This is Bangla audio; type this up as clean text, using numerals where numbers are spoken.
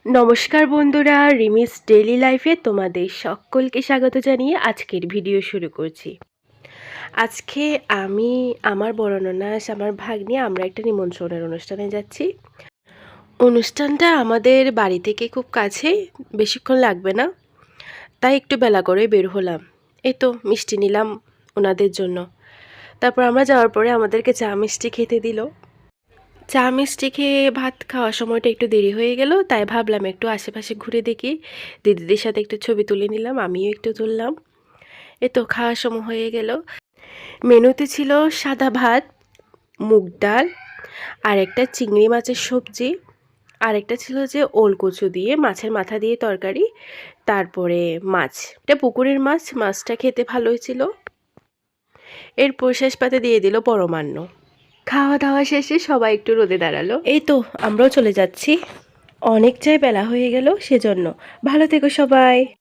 নমস্কার বন্ধুরা, রিমিস ডেইলি লাইফে তোমাদের সকলকে স্বাগত জানিয়ে আজকের ভিডিও শুরু করছি। আজকে আমি, আমার বড় ননাস, আমার ভাগ্নি আমরা একটা নিমন্ত্রণের অনুষ্ঠানে যাচ্ছি। অনুষ্ঠানটা আমাদের বাড়ি থেকে খুব কাছে, বেশিক্ষণ লাগবে না, তাই একটু বেলা করে বের হলাম। এই তো মিষ্টি নিলাম ওনাদের জন্য। তারপর আমরা যাওয়ার পরে আমাদেরকে চা মিষ্টি খেতে দিল। চা মিষ্টি খেয়ে ভাত খাওয়ার সময়টা একটু দেরি হয়ে গেল, তাই ভাবলাম একটু আশেপাশে ঘুরে দেখি। দিদিদের সাথে একটু ছবি তুলে নিলাম, আমিও একটু তুললাম। এ তো খাওয়ার সময় হয়ে গেল। মেনুতে ছিল সাদা ভাত, মুগ ডাল, আর একটা চিংড়ি মাছের সবজি, আর একটা ছিল যে ওল কচু দিয়ে মাছের মাথা দিয়ে তরকারি, তারপরে মাছ, এটা পুকুরের মাছ, মাছটা খেতে ভালোই ছিল। এরপর শেষ পাতে দিয়ে দিল পরমান্ন। খাওয়া দাওয়া শেষে সবাই একটু রোদে দাঁড়ালো। এই তো আমরাও চলে যাচ্ছি, অনেকটাই বেলা হয়ে গেল, সেজন্য। ভালো থেকো সবাই।